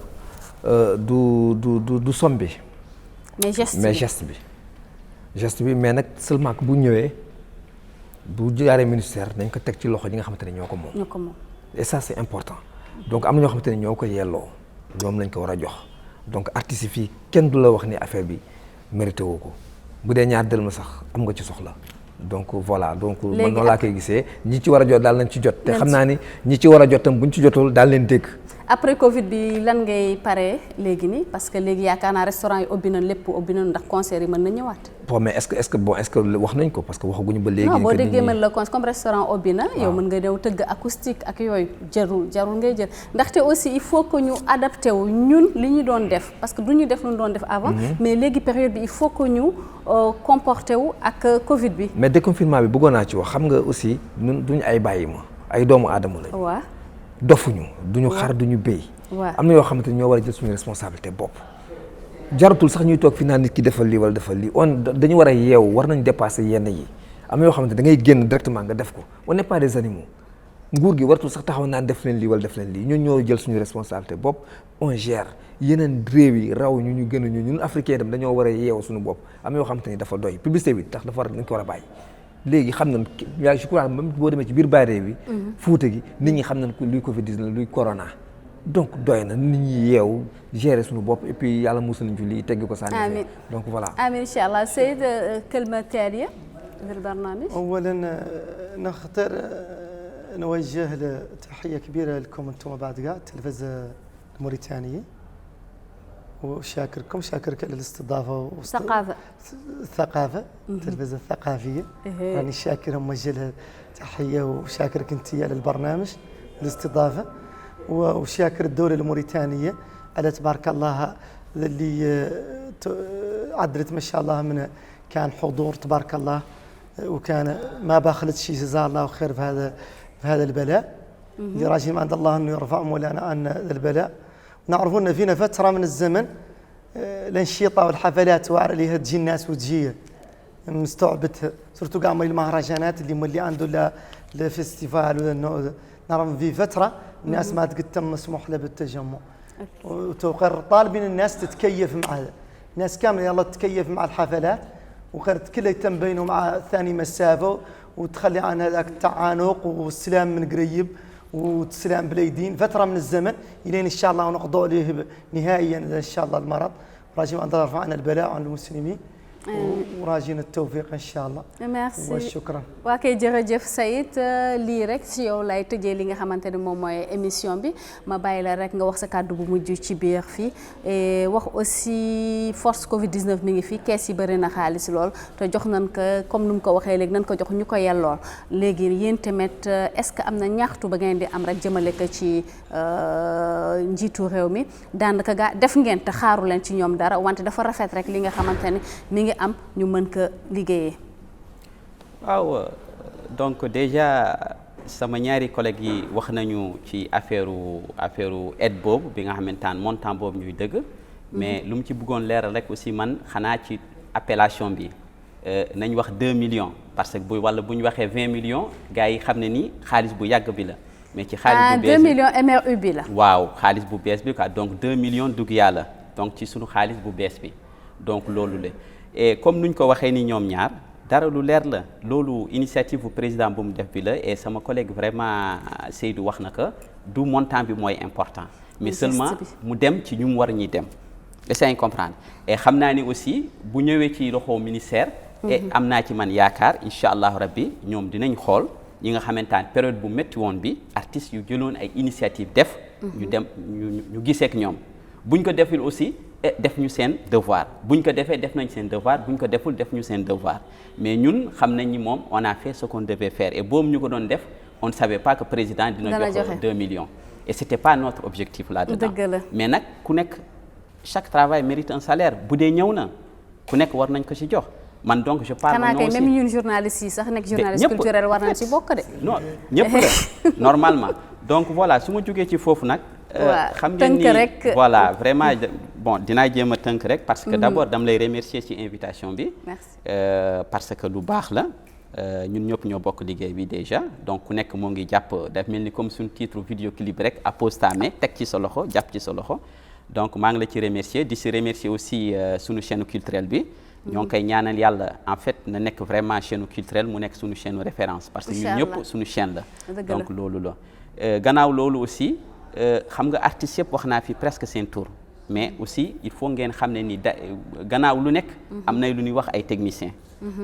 du somme bi. mais geste bi mais nag seulement que bu ñëwee bu jaaree ministère dañ ko teg ci loxo ñi nga xamante ne ñoo ko moom. et ça c'est important. donc am na ñoo xamante ne ñoo ko yelloo ñoom lañ ko war a jox donc artistes yi fii kenn du la wax ni affaire bi mérité woo ko bu dee ñaar dërëm sax am nga ci soxla. donc voilà donc man noonu laa koy gisee ñi ci war a jot daal nañ ci jot. te xam naa ni ñi ci war a jot tam buñ ci jotul daal leen dégg. après Covid bi lan ngay pare léegi nii parce que léegi yaakaar naa restaurant yi ubbi nañ lépp ubbi nañ ndax concert yi mën na ñëwaat. bon mais est-ce que wax nañ ko parce que waxaguñu ba léegi. non boo déggee mën la comme restaurant ubbi na. yow mën nga ñëw tëgg acoustique ak yooyu jarul ngay jël ndaxte aussi il faut que ñu adapté wu ñun li ñu doon def parce que du ñu def lu ñu doon def avant. mais léegi période bi il faut que ñu comporté wu ak Covid bi. mais déconfinement bi bëggoon naa ci wax xam nga aussi ñun duñu ay bàyyi ma ay doomu aadama lañ. waaw. dofuñu duñu xar duñu béy. waaw am na yoo xamante ni ñoo war a jël suñu responsabilité bopp. jaratul sax ñuy toog fi naan nit ki defal lii wala defal lii dañu war a yeewu war nañ dépasser yenn yi am na yoo xamante da ngay génn directement nga def ko on n'est pas des animaux nguur gi waratul sax taxaw naan def leen lii wala def leen lii ñun ñoo jël suñu responsabilité bopp on gère yeneen réew yi raw ñu gën a ñun africain dem dañoo war a yeewu suñu bopp am na yoo xamante ni dafa doy publicité bi tax dafa war dañ ko war a bàyyi. léegi xam nañ je crois même boo demee ci biir bàyyi bi. Fuuta gi nit ñi xam nañ luy Covid 19 luy corona. donc doy na nit ñi yeewu gérer suñu bopp et puis yàlla musul nañ ci lii tegg ko sànni. amiin donc voilà. amiin incha allah Seydi كلمة تالية في البرنامج. اولا نختار نوجه تحيه كبيره لكم انتم بعد كاع التلفزه الموريتانيه وشاكركم شاكرك على الاستضافه الثقافه التلفزه الثقافيه راني شاكر موجه تحيه وشاكرك انت على البرنامج الاستضافه وشاكر الدوله الموريتانيه على تبارك الله اللي عدلت ما شاء الله من كان حضور تبارك الله وكان ما باخلت شيء جزاه الله خير في هذا البلاء اللي راجي عند الله انه يرفع مولانا عن البلاء. نعرف ان فينا فتره من الزمن الانشطه والحفلات واعر اللي تجي الناس وتجي مستوعبتها سورتو كاع المهرجانات اللي مولي عنده لا فيستيفال ولا نعرف في فتره الناس ما تقدم مسموح لها بالتجمع وتوقر طالبين الناس تتكيف مع هذا الناس كامله يلا تتكيف مع الحفلات وقرت كله يتم بينه مع ثاني مسافه وتخلي عن هذاك التعانق والسلام من قريب وتسلم بالايدين فتره من الزمن الين ان شاء الله نقضوا عليه نهائيا ان شاء الله المرض. راجين ان يرفع عنا البلاء عن المسلمين وراجين التوفيق ان شاء الله. merci وشكرا. waa kay jërëjëf Saïd lii rek si yow lay tëjee li nga xamante ne moom mooy émission bi ma bàyyi la rek nga wax sa kàddu bu mujj ci biir fii wax aussi force Covid 19 mi ngi fi kees yi bëri na xaalis lool te jox nañ ko comme nu mu ko waxee léegi nañ ko jox ñu ko yellool léegi yéen tamit est-ce que am na ñaxtu ba ngeen di am rek jëmale ko ci njiitu réew mi daanaka gaa def ngeen te xaaru leen ci ñoom dara wante dafa rafet rek li nga xamante ne mi ngi am ñu mën ko liggéeyee. waaw donc déjà sama ñaari collègues yi wax nañu ci affaire aide boobu bi nga xamante ne montant boobu ñuy dëgg. mais lu mu ci bëggoon leeral rek aussi man xanaa ci appellation bi nañ wax 2 millions parce que wala bu ñu waxee 20 millions gars yi xam ne ni xaalis bu yàgg bi la. mais ci xaalis bu bees 2 millions MRU bi la. waaw xaalis bu bees bi quoi donc 2 millions dugg yàlla donc ci sunu xaalis bu bees bi donc loolu la et comme nuñ ko waxee ni ñoom ñaar. dara lu leer la loolu initiative bu président bu mu def bi la et sama collègue vraiment Seydou wax na ko du montant bi mooy important mais seulement mu dem ci ñu mu war ñuy dem essayer comprendre et xam naa ni aussi bu ñëwee ci loxo ministère et am naa ci man yaakaar incha allah rabbi ñoom dinañ xool ñi nga xamante ne période bu métti woon bi artistes yu jëloon ay initiative def ñu dem ñu gisee ak ñoom buñ ko defil aussi def ñu seen devoir buñ ko defee def nañ seen devoir buñ ko deful def ñu seen devoir mais ñun xam nañ ni moom on a fait ce qu'on devait faire et boobu ñu ko doon def on ne savait pas que président dina jox 2 millions et c'était pas notre objectif là-dedans mais nag ku nekk chaque travail mérite un salaire bu dee ñëw na ku nekk war nañ ko ci jox man donc je parle xanaa kay même ñun journalistes yi sax nekk journaliste culturel war nañ ci bokk de non ñëpp la normalement donc voilà su ma jógee ci foofu nag xam ngeen ni voilà vraiment bon dinaa jéem a tënk rek parce que d'abord dama lay remercier ci invitation bi parce que lu baax la ñun ñëpp ñoo bokk liggéey bi déjà donc ku nekk moo ngi jàpp daf mel ni comme suñu titre vidéo clip rek apostame teg ci sa loxo jàpp ci sa loxo donc maa ngi la ci remercier di si remercier aussi suñu chaîne culturelle bi ñoo ngi koy ñaanal yàlla en fait na nekk vraiment chaîne culturelle mu nekk suñu chaîne référence parce que ñun ñëpp suñu chaîne la donc loolu la gannaaw loolu aussi xam nga artistes yëpp wax naa fi presque seen tour mais aussi il faut ngeen xam ne ni gannaaw lu nekk am na lu ñuy wax ay techniciens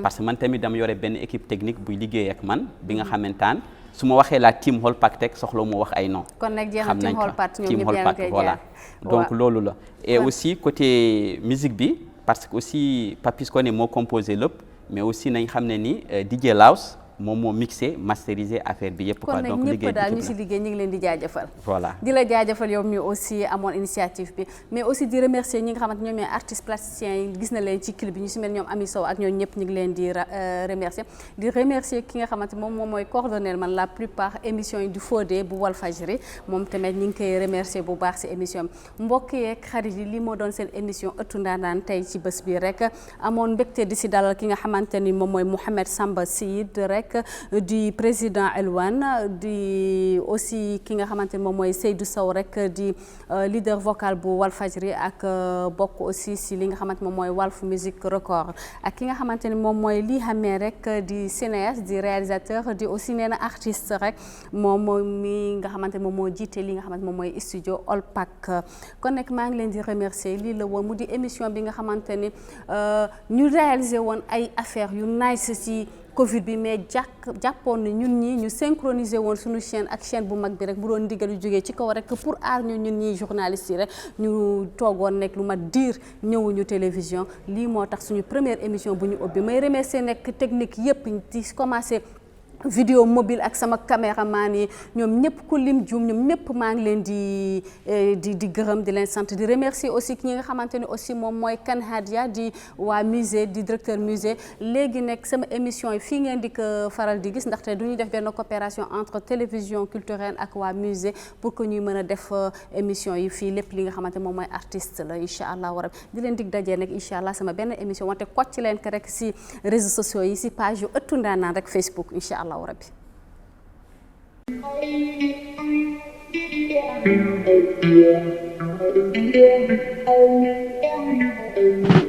parce que man tamit dama yore benn équipe technique buy liggéey ak man bi nga xamantaan su ma waxee la team Holpak Tech soxla mu wax ay nom kon nag jeex na team Holpak voilà donc loolu la et aussi côté musique bi parce que aussi Papis Koné moo composé lépp mais aussi nañ xam ne ni DJ Laos moom moo mixé masterisé affaire bi yëpp quoi donc liggéey daal ñu si liggéey ñu ngi leen di jaajëfal voilà di la jaajëfal yow mi aussi amoon initiative bi mais aussi di remercier ñi nga xamante ñoom ñooy artistes plasticiens yi gis na leen ci clip bi ñu si mel ñoom Ami Sow ak ñoom ñëpp ñu ngi leen di remercier ki nga xamante moom mooy coordonner man la plupart émission yi du Fodé bu Walfadjri moom tamit ñu ngi koy remercier bu baax si émission bi mbokk yeeg xarit yi li moo doon seen émission ëttu ndaanaan tey ci bés bi rek amoon mbégte di si dalal ki nga xamante ni moom mooy Mouhamed Samba Seyid rek di président Elwane di aussi ki nga xamante ni moom mooy Seydou Sow rek di leader vocal bu Walfadjri ak bokk aussi si li nga xamante moom mooy Walf Music Record ak ki nga xamante ni moom mooy Li Hamé rek di cinéaste di réalisateur di aussi nee na artiste rek moom mi nga xamante moom moo jiite li nga xamante moom mooy studio Holpak kon nag maa ngi leen di remercier lii la woon mu di émission bi nga xamante ni ñu réaliser woon ay affaires yu nice si Covid bi mais jàppoon na ñun ñi ñu synchroniser woon suñu chaîne ak chaîne bu mag bi rek bu doon ndigal yu jógee ci kaw rek pour aar ñu ñun ñi journalistes yi rek ñu toogoon nekk lu mat diir ñëwuñu télévision lii moo tax suñu première émission bu ñu ubbi may remercier nekk technique yëpp di commencé vidéo mobile ak sama caméraman yi ñoom ñëpp ku lim juum ñoom ñëpp maa ngi leen di gërëm di leen sant di remercier aussi ñi nga xamante ne aussi moom mooy Kan Hadia di waa musée di directeur musée léegi nekk sama émission yi fii ngeen di ko faral di gis ndaxte du ñuy def benn coopération entre télévision culturelle ak waa musée pour que ñuy mën a def émission yi fii lépp li nga xamante moom mooy artiste la incha allah warab di leen dig dajee nag incha allah sama benn émission wante kocc leen ko rek si réseaux sociaux yi si page yu ëttu ndaanaan rek Facebook incha allah وربي Thank you.